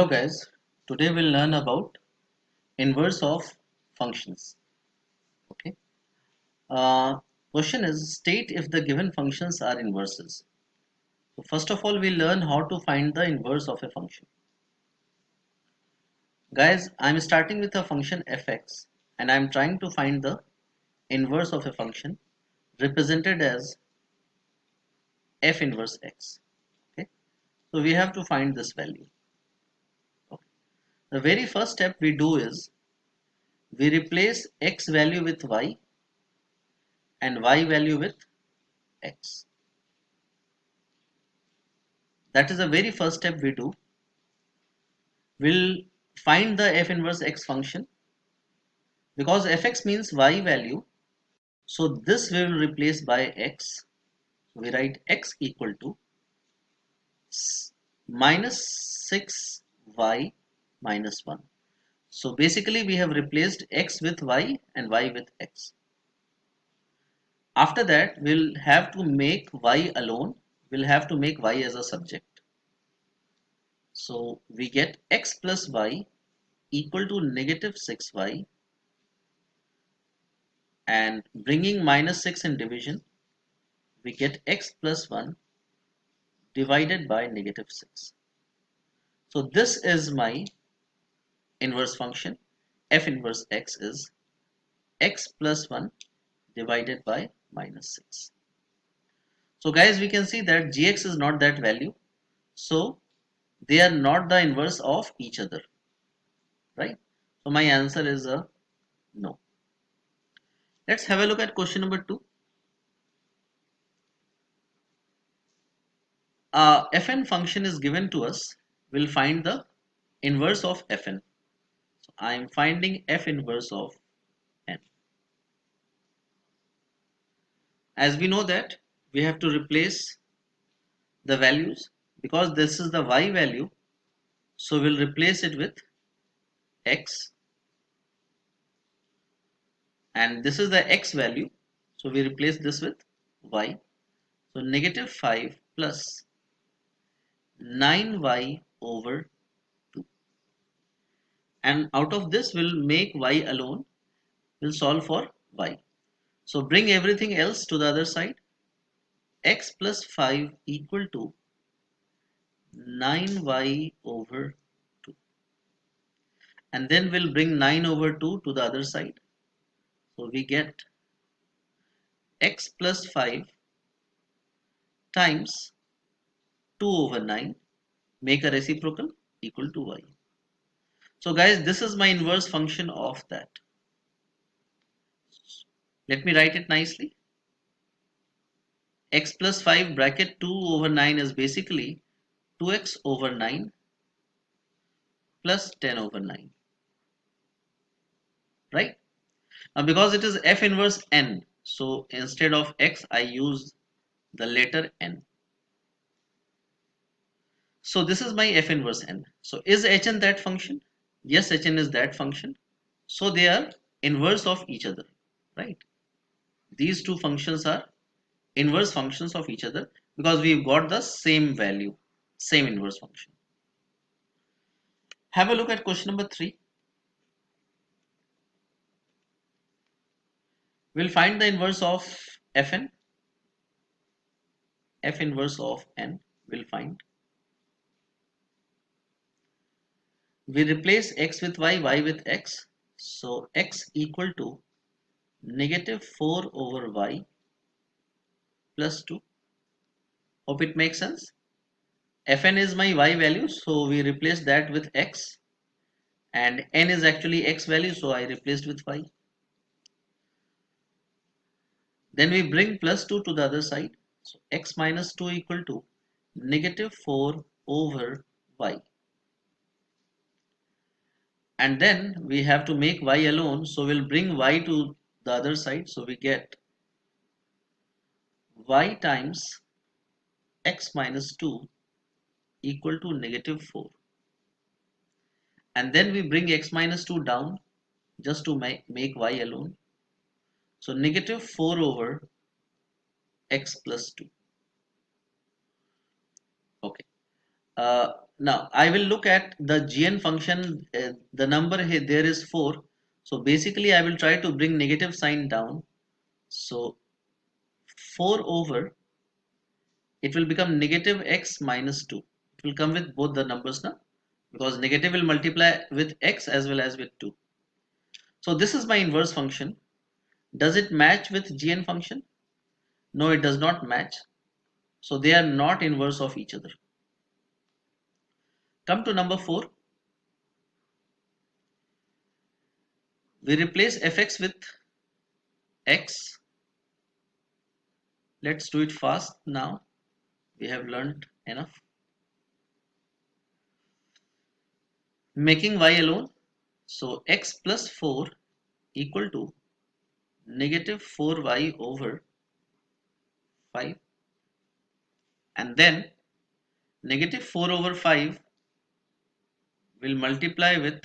Hello guys, today we'll learn about inverse of functions. Okay. Question is state if the given functions are inverses. So first of all, we'll learn how to find the inverse of a function. Guys, I'm starting with a function fx and I'm trying to find the inverse of a function represented as f inverse x. Okay. So we have to find this value. Okay. The very first step we do is we replace x value with y and y value with x. That is the very first step we do. We'll find the f inverse x function because fx means y value. So this we will replace by x. So we write x equal to minus 6y minus 1. So basically we have replaced x with y and y with x. After that we'll have to make y alone. We'll have to make y as a subject. So we get x plus y equal to negative 6y, and bringing minus 6 in division, we get x plus 1 divided by negative 6. So this is my inverse function. F inverse x is x plus 1 divided by minus 6. So guys, we can see that gx is not that value. So they are not the inverse of each other, right? So my answer is a no. Let's have a look at question number 2. Fn function is given to us. We'll find the inverse of Fn. So I am finding f inverse of n. As we know that we have to replace the values because this is the y value. So we'll replace it with x, and this is the x value. So we replace this with y. So negative 5 plus 9y over 2. And out of this we'll make y alone. We'll solve for y. So bring everything else to the other side. X plus 5 equal to 9y over 2. And then we'll bring 9 over 2 to the other side. So we get x plus 5 times 2 over 9, make a reciprocal, equal to y. So guys, this is my inverse function of that. Let me write it nicely. X plus 5 bracket 2 over 9 is basically 2x over 9 plus 10 over 9. Right? Now because it is f inverse n, so instead of x I use the letter n. So this is my f inverse n. So is hn that function? Yes, hn is that function. So they are inverse of each other, right? These two functions are inverse functions of each other because we've got the same value, same inverse function. Have a look at question number 3. We'll find the inverse of fn. F inverse of n we'll find. We replace x with y, y with x. So x equal to negative 4 over y plus 2. Hope it makes sense. Fn is my y value, so we replace that with x, and n is actually x value, so I replaced with y. Then we bring plus 2 to the other side. So x minus 2 equal to negative 4 over y. And then we have to make y alone, so we'll bring y to the other side. So we get y times x minus 2 equal to negative 4. And then we bring x minus 2 down just to make y alone. So negative 4 over x plus 2. Okay. Now I will look at the gn function. The number here there is 4. So basically I will try to bring negative sign down. So 4 over, it will become negative x minus 2. It will come with both the numbers now, because negative will multiply with x as well as with 2. So this is my inverse function. Does it match with gn function? No, it does not match. So they are not inverse of each other. Come to number 4. We replace fx with x. Let's do it fast now. We have learned enough. Making y alone. So x plus 4 equal to negative 4y over 5. And then negative 4 over 5 will multiply with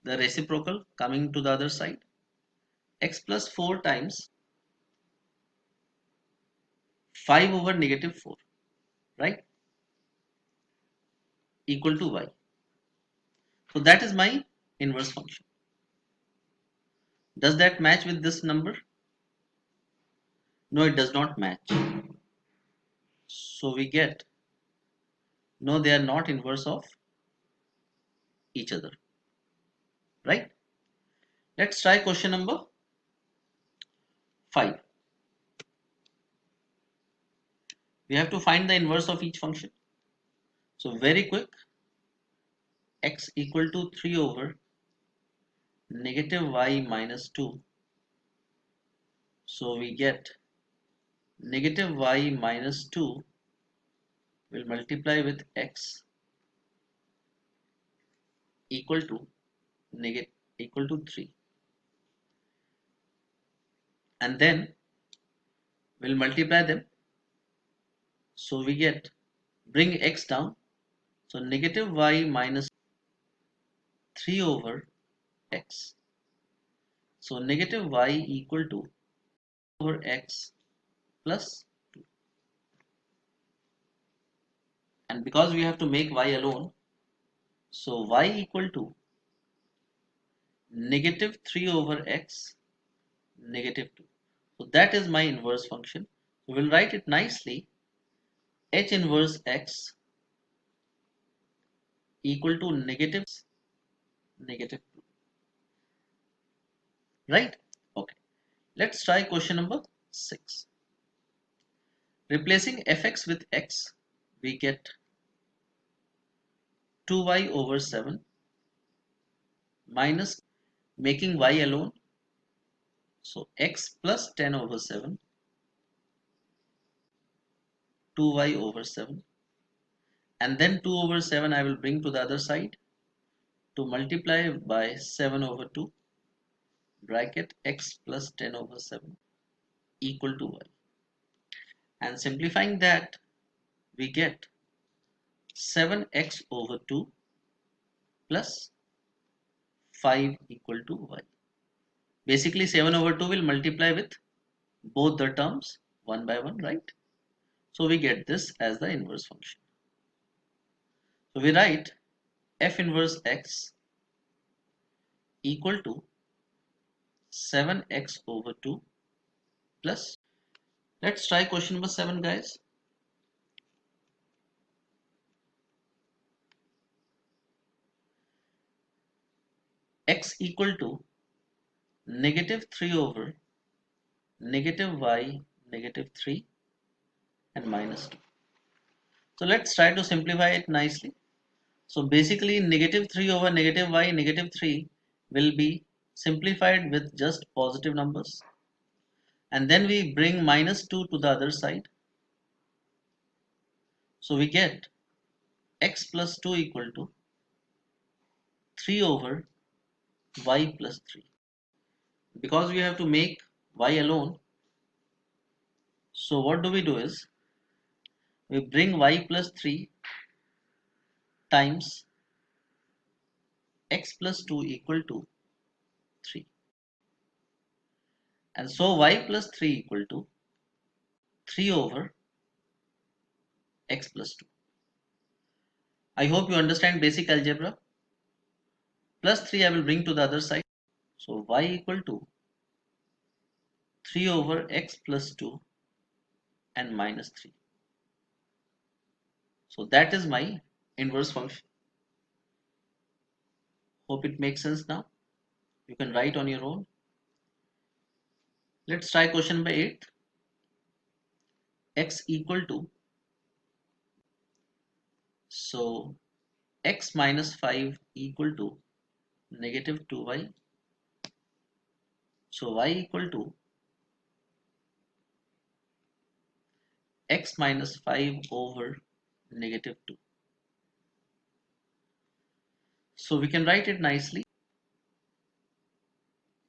the reciprocal coming to the other side. X plus 4 times 5 over negative 4, right? Equal to y. So that is my inverse function. Does that match with this number? No, it does not match. So we get, no, they are not inverse of each other, right? Let's try question number 5. We have to find the inverse of each function. So very quick, x equal to 3 over negative y minus 2. So we get negative y minus 2 will multiply with x equal to negative equal to 3, and then we'll multiply them. So we get, bring x down, so negative y minus 3 over x. So negative y equal to over x plus 2. And because we have to make y alone, so y equal to negative 3 over x negative 2. So that is my inverse function. So we'll write it nicely. H inverse x equal to negative 2. Right? Okay. Let's try question number 6. Replacing fx with x, we get 2y over 7 minus, making y alone, so x plus 10 over 7, 2y over 7, and then 2 over 7 I will bring to the other side to multiply by 7 over 2, bracket x plus 10 over 7 equal to y. And simplifying that, we get 7x over 2 plus 5 equal to y. Basically 7 over 2 will multiply with both the terms one by one, right? So we get this as the inverse function. So we write f inverse x equal to 7x over 2 plus, let's try question number 7, guys. X equal to negative 3 over negative y negative 3 and minus 2. So let's try to simplify it nicely. So basically negative 3 over negative y negative 3 will be simplified with just positive numbers, and then we bring minus 2 to the other side. So we get x plus 2 equal to 3 over y plus 3. Because we have to make y alone, so what do we do is we bring y plus 3 times x plus 2 equal to 3, and so y plus 3 equal to 3 over x plus 2. I hope you understand basic algebra. Plus 3 I will bring to the other side. So y equal to 3 over x plus 2 and minus 3. So that is my inverse function. Hope it makes sense now. You can write on your own. Let's try question number 8. X equal to, so x minus 5 equal to negative 2y. So y equal to x minus 5 over negative 2. So we can write it nicely.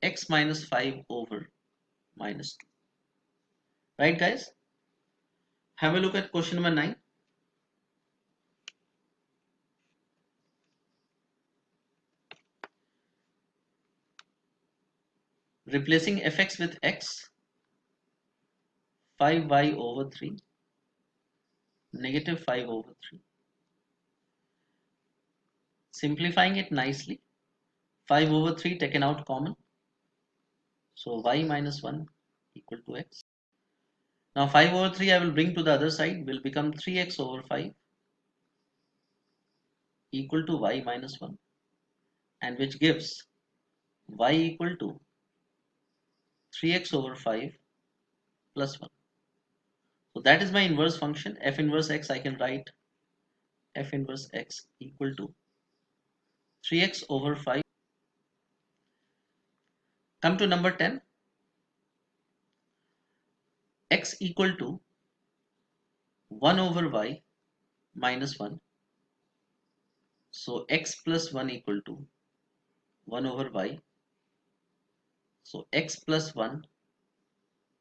X minus 5 over minus 2. Right, guys? Have a look at question number 9. Replacing fx with x, 5y over 3, negative 5 over 3. Simplifying it nicely, 5 over 3 taken out common. So y minus 1 equal to x. Now 5 over 3 I will bring to the other side, will become 3x over 5 equal to y minus 1, and which gives y equal to 3x over 5 plus 1. So that is my inverse function. F inverse x, I can write f inverse x equal to 3x over 5. Come to number 10. X equal to 1 over y minus 1. So x plus 1 equal to 1 over y. So x plus 1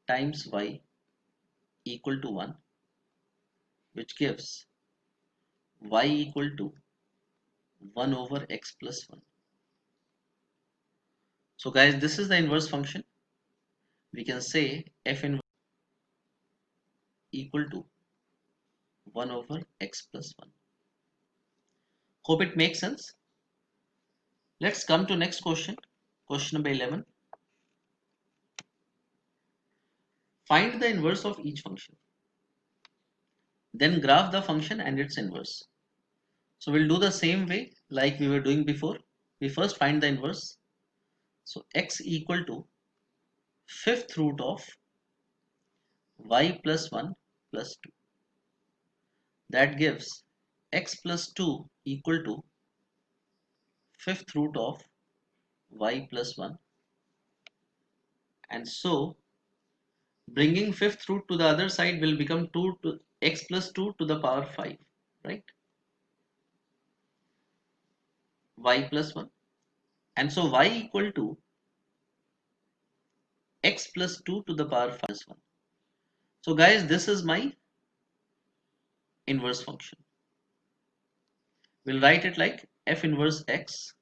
times y equal to 1, which gives y equal to 1 over x plus 1. So guys, this is the inverse function. We can say f inverse equal to 1 over x plus 1. Hope it makes sense. Let's come to next question. Question number 11. Find the inverse of each function. Then graph the function and its inverse. So we'll do the same way like we were doing before. We first find the inverse. So x equal to fifth root of y plus 1 plus 2. That gives x plus 2 equal to fifth root of y plus 1. And so bringing fifth root to the other side will become 2 to x plus 2 to the power 5, right? Y plus 1. And so y equal to x plus 2 to the power 5 plus 1. So guys, this is my inverse function. We'll write it like f inverse x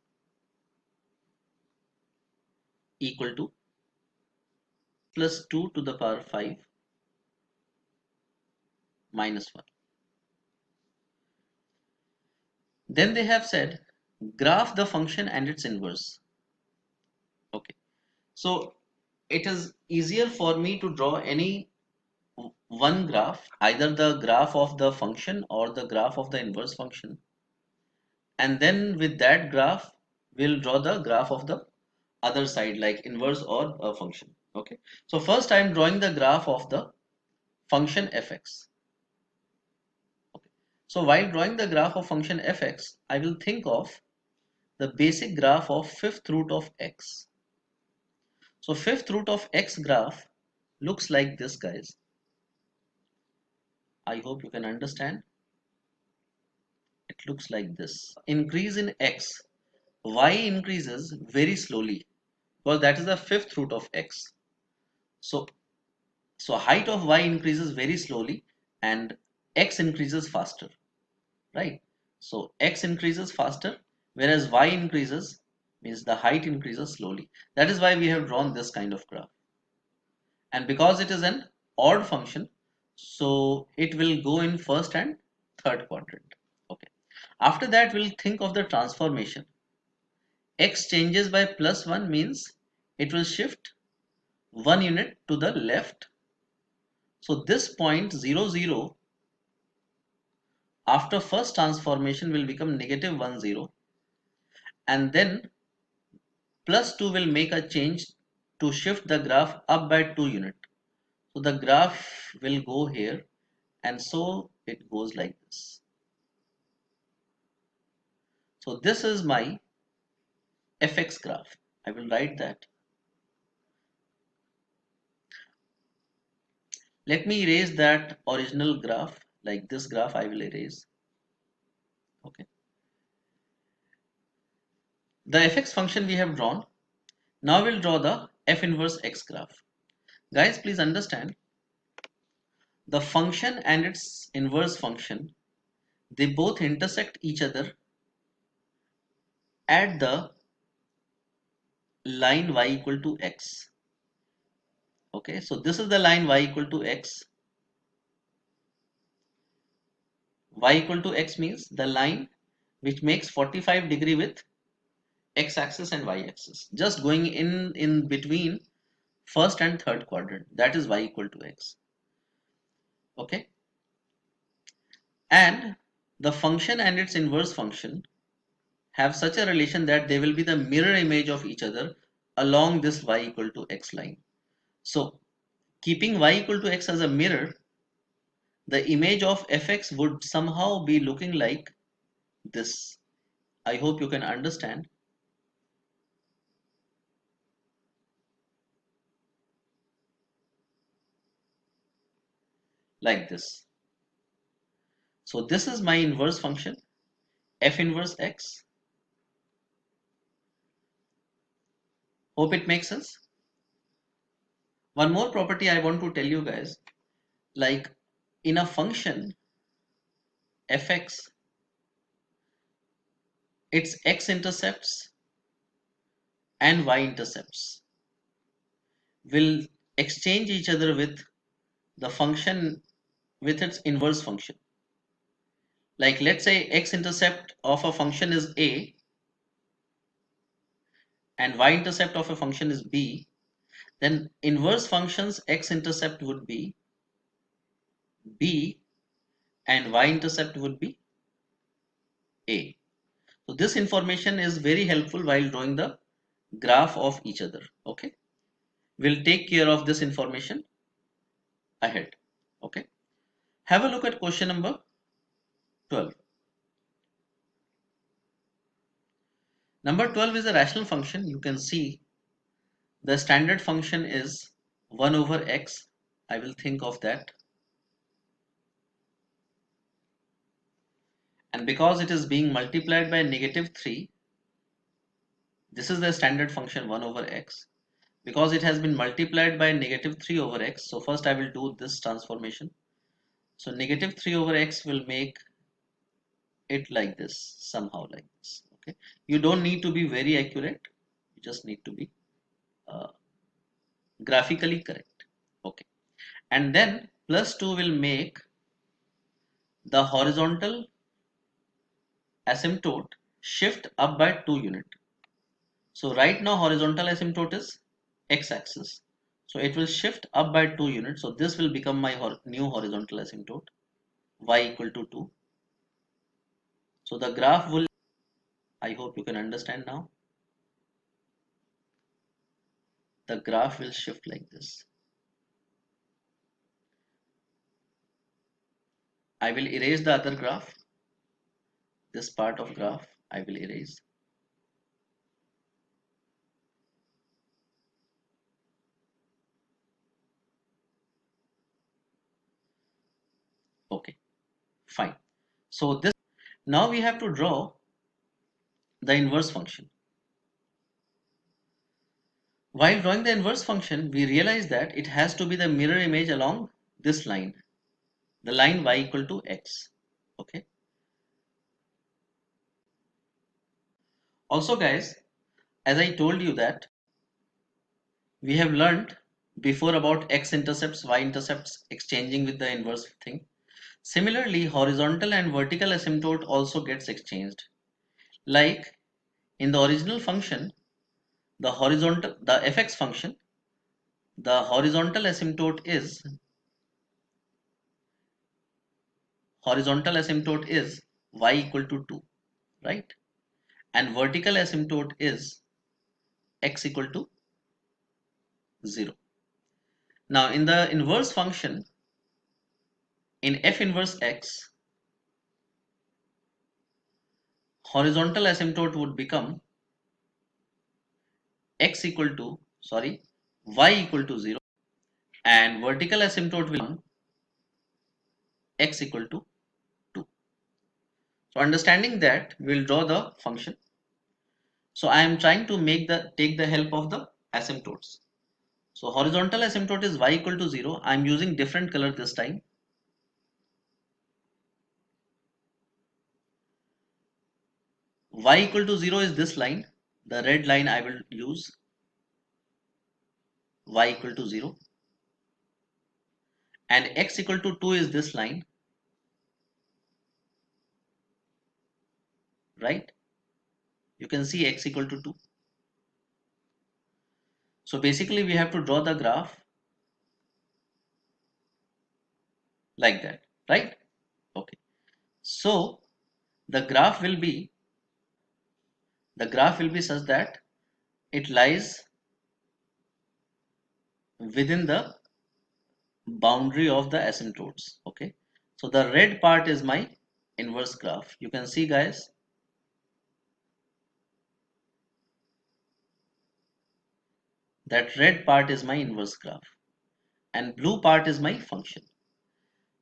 equal to plus 2 to the power 5 minus 1. Then they have said graph the function and its inverse. Okay, so it is easier for me to draw any one graph, either the graph of the function or the graph of the inverse function, and then with that graph we'll draw the graph of the other side like inverse or a function. Okay, so first I am drawing the graph of the function fx. Okay, so while drawing the graph of function fx, I will think of the basic graph of fifth root of x. So fifth root of x graph looks like this, guys. I hope you can understand. It looks like this. Increase in x, y increases very slowly because that is the fifth root of x. So height of y increases very slowly and x increases faster, right? So x increases faster whereas y increases, means the height increases slowly. That is why we have drawn this kind of graph. And because it is an odd function, so it will go in first and third quadrant. Okay, After that, we'll think of the transformation. X changes by +1 means it will shift 1 unit to the left. So this point 0, 0 after first transformation will become -1, 0, and then +2 will make a change to shift the graph up by 2 unit. So the graph will go here, and so it goes like this. So this is my fx graph. I will write that. Let me erase that original graph, like this graph I will erase. Okay. The fx function we have drawn. Now we'll draw the f inverse x graph. Guys, please understand, the function and its inverse function, they both intersect each other at the line y equal to x. Okay, so this is the line y equal to x. Y equal to x means the line which makes 45 degree with x axis and y axis, just going in between first and third quadrant. That is y equal to x. Okay, and the function and its inverse function have such a relation that they will be the mirror image of each other along this y equal to x line. So keeping y equal to x as a mirror, the image of fx would somehow be looking like this. I hope you can understand. Like this. So this is my inverse function, f inverse x. Hope it makes sense. One more property I want to tell you guys, like in a function fx, its x-intercepts and y-intercepts will exchange each other with the function with its inverse function. Like let's say x-intercept of a function is a and y-intercept of a function is b, then inverse function's x-intercept would be b and y-intercept would be a. So this information is very helpful while drawing the graph of each other. Okay, we'll take care of this information ahead. Okay, have a look at question number 12. Number 12 is a rational function. You can see the standard function is 1 over x. I will think of that. And because it is being multiplied by -3, this is the standard function 1 over x. Because it has been multiplied by -3 over x, so first I will do this transformation. So -3 over x will make it like this, somehow like this. Okay, you don't need to be very accurate, you just need to be uh, graphically correct. Okay, and then +2 will make the horizontal asymptote shift up by 2 unit. So right now horizontal asymptote is x-axis, so it will shift up by 2 units. So this will become my new horizontal asymptote, y equal to 2. So the graph will, I hope you can understand now, the graph will shift like this. I will erase the other graph. This part of graph I will erase. Okay, fine. So this, now we have to draw the inverse function. While drawing the inverse function, we realize that it has to be the mirror image along this line, the line y equal to x. Okay. Also guys, as I told you that we have learned before about x-intercepts, y-intercepts exchanging with the inverse thing. Similarly, horizontal and vertical asymptote also gets exchanged. Like in the original function, the fx function, the horizontal asymptote is y equal to 2, right? And vertical asymptote is x equal to 0. Now in the inverse function, in f inverse x, horizontal asymptote would become y equal to 0, and vertical asymptote will become x equal to 2. So understanding that, we'll draw the function. So I am trying to take the help of the asymptotes. So horizontal asymptote is y equal to 0. I am using different color this time. Y equal to 0 is this line. The red line I will use, y equal to 0. And x equal to 2 is this line, right? You can see x equal to 2. So basically we have to draw the graph like that, right? Okay. So the graph will be such that it lies within the boundary of the asymptotes. Okay. So the red part is my inverse graph. You can see, guys, that red part is my inverse graph and blue part is my function.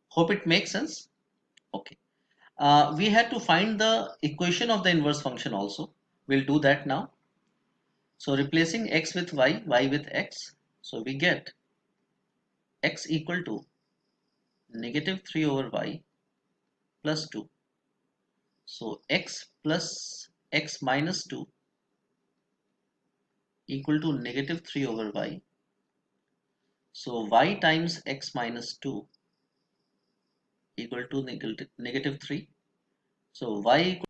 Hope it makes sense. Okay. We had to find the equation of the inverse function also. We'll do that now. So replacing x with y with x, so we get x equal to negative 3 over y plus 2. So x plus x minus 2 equal to negative 3 over y. So y times x minus 2 equal to negative 3. So y equal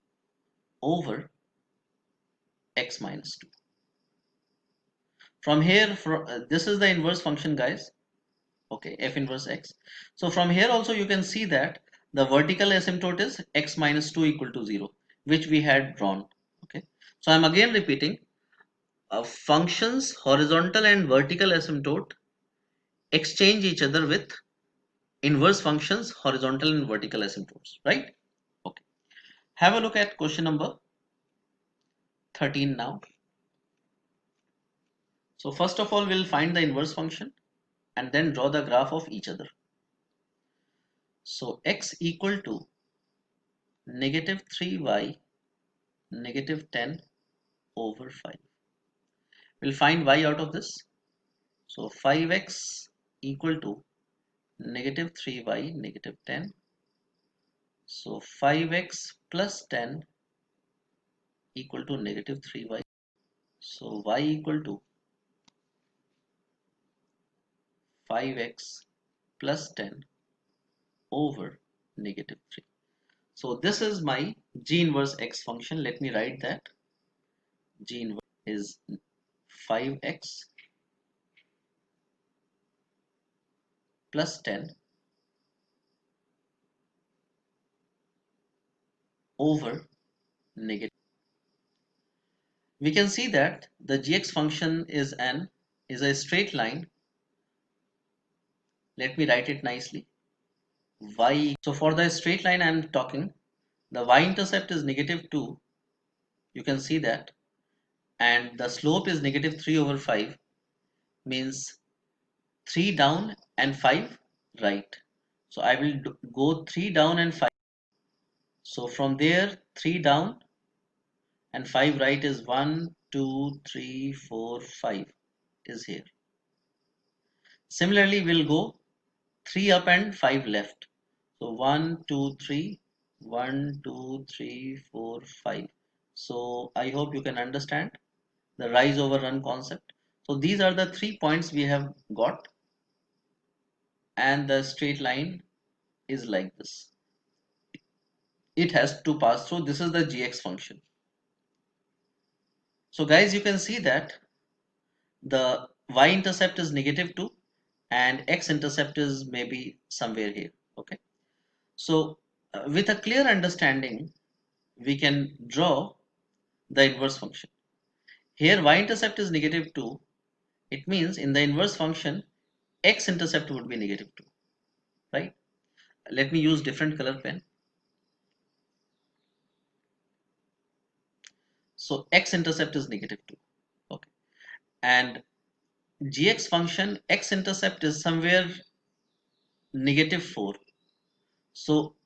over x minus 2. From here, this is the inverse function, guys. Okay, f inverse x. So from here also you can see that the vertical asymptote is x minus 2 equal to 0, which we had drawn. Okay, so I'm again repeating, functions horizontal and vertical asymptote exchange each other with inverse functions horizontal and vertical asymptotes, right? Okay, have a look at question number 13 now. So first of all, we'll find the inverse function and then draw the graph of each other. So x equal to negative 3y negative 10 over 5. We'll find y out of this. So 5x equal to negative 3y negative 10. So 5x plus 10 equal to negative 3y. So y equal to 5x plus 10 over negative 3. So this is my g inverse x function. Let me write that. G inverse is 5x plus 10 over negative. We can see that the gx function is a straight line. Let me write it nicely. Y. So for the straight line I am talking, the y-intercept is negative 2. You can see that. And the slope is negative 3 over 5. Means 3 down and 5 right. So I will go 3 down and 5. So from there 3 down and 5 right is 1, 2, 3, 4, 5 is here. Similarly, we'll go 3 up and 5 left. So 1, 2, 3, 1, 2, 3, 4, 5. So I hope you can understand the rise over run concept. So these are the 3 points we have got, and the straight line is like this. It has to pass through. This is the gx function. So guys, you can see that the y-intercept is -2 and x-intercept is maybe somewhere here. Okay. So with a clear understanding, we can draw the inverse function. Here y-intercept is -2. It means in the inverse function, x-intercept would be -2, right? Let me use different color pen. So x-intercept is -2. Okay. And gx function, x-intercept is somewhere -4. So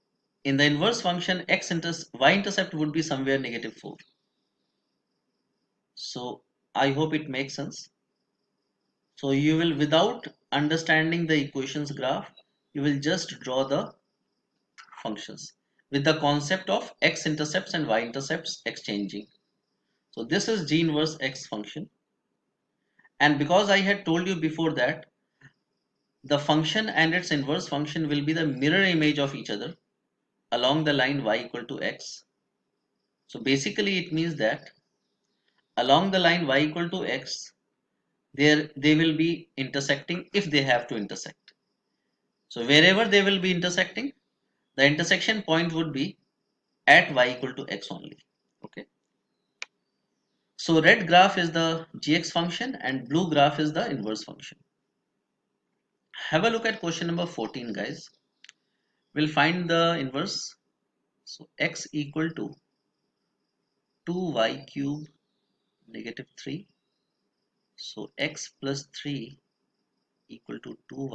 in the inverse function, y-intercept would be somewhere -4. So I hope it makes sense. So you will, without understanding the equations graph, you will just draw the functions with the concept of x-intercepts and y-intercepts exchanging. So this is g inverse x function. And because I had told you before that the function and its inverse function will be the mirror image of each other along the line y equal to x. So basically it means that along the line y equal to x, they will be intersecting if they have to intersect. So wherever they will be intersecting, the intersection point would be at y equal to x only. Okay. So red graph is the gx function and blue graph is the inverse function. Have a look at question number 14, guys. We'll find the inverse. So x equal to 2y cube -3. So x plus 3 equal to 2y.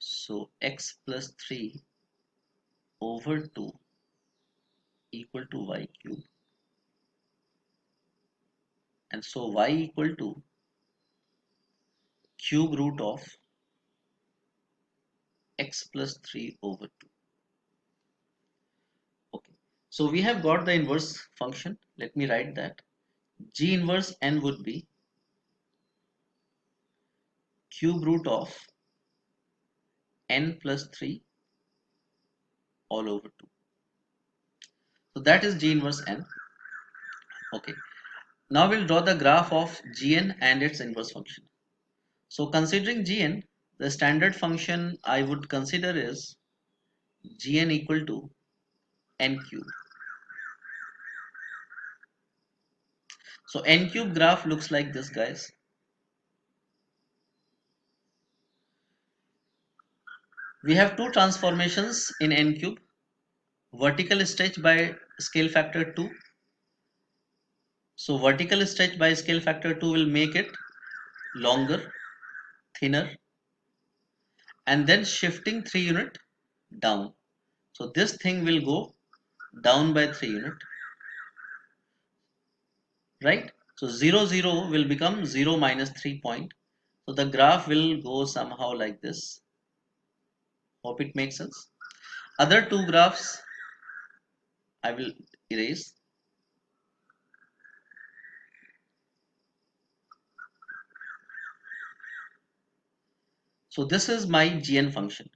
So x plus 3 over 2 equal to y cube. And so y equal to cube root of x plus 3 over 2. Okay. So we have got the inverse function. Let me write that. G inverse n would be cube root of n plus 3 all over 2. So that is G inverse n. Okay. Now we'll draw the graph of Gn and its inverse function. So considering Gn, the standard function I would consider is Gn equal to n cube. So n cube graph looks like this, guys. We have two transformations in n cube. Vertical stretch by scale factor 2. So vertical stretch by scale factor 2 will make it longer, thinner, and then shifting 3 unit down. So this thing will go down by 3 unit, right? So 0 0 will become 0 minus 3 point. So the graph will go somehow like this. Hope it makes sense. Other two graphs I will erase. So this is my Gn function,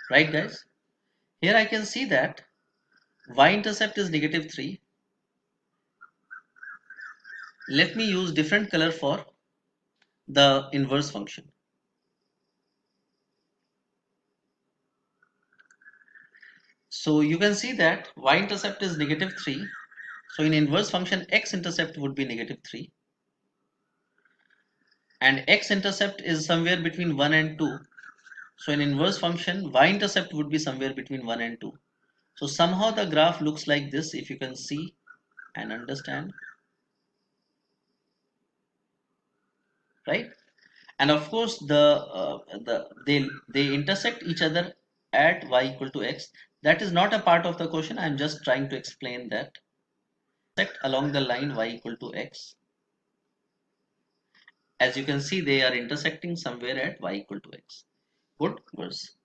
right, guys? Here I can see that y-intercept is -3. Let me use different color for the inverse function. So you can see that y-intercept is -3. So in inverse function, x-intercept would be -3. And x-intercept is somewhere between 1 and 2. So in inverse function, y-intercept would be somewhere between 1 and 2. So somehow the graph looks like this, if you can see and understand, right? And of course they intersect each other at y equal to x. That is not a part of the question. I'm just trying to explain that. Intersect along the line y equal to x. As you can see, they are intersecting somewhere at y equal to x. Good verse.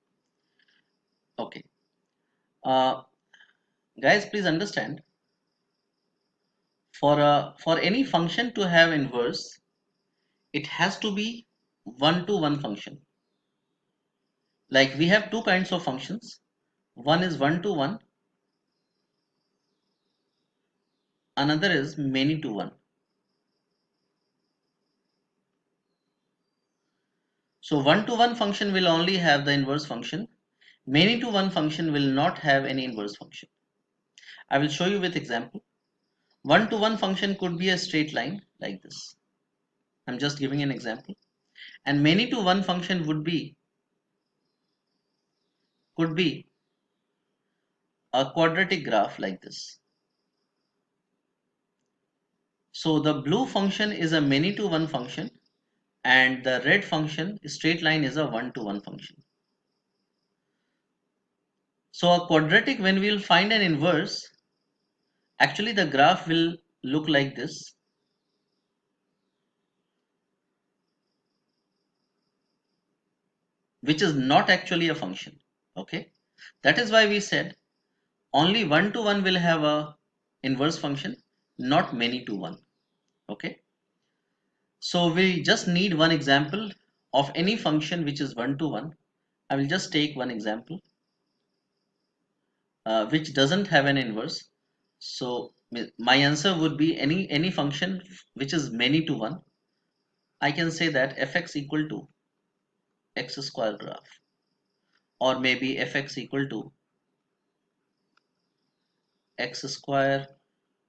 Okay. Guys, please understand. For any function to have inverse, it has to be one-to-one function. Like we have two kinds of functions. One is one to one, another is many to one. So one to one function will only have the inverse function. Many to one function will not have any inverse function. I will show you with example. One to one function could be a straight line like this. I'm just giving an example. And many to one function could be a quadratic graph like this. So the blue function is a many to one function and the red function straight line is a one to one function. So a quadratic, when we will find an inverse, actually the graph will look like this. Which is not actually a function. Okay, that is why we said only one to one will have a inverse function, not many to one. Okay, so we just need one example of any function which is one to one. I will just take one example which doesn't have an inverse. So my answer would be any function which is many to one. I can say that fx equal to x square graph, or maybe fx equal to x square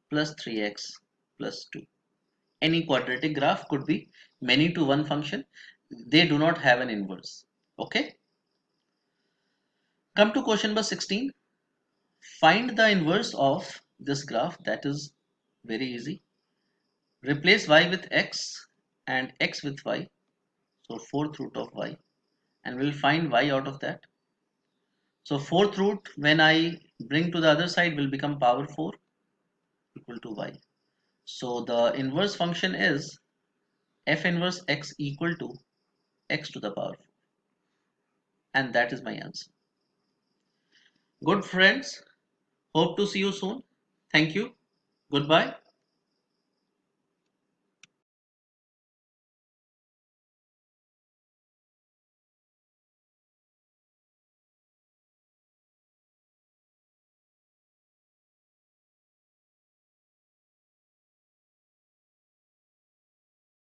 plus 3x plus 2. Any quadratic graph could be many to one function. They do not have an inverse. Okay. Come to question number 16. Find the inverse of this graph. That is very easy. Replace y with x and x with y. So fourth root of y. And we'll find y out of that. So fourth root when I bring to the other side will become power 4 equal to y. So the inverse function is f inverse x equal to x to the power 4. And that is my answer. Good friends, hope to see you soon. Thank you. Goodbye.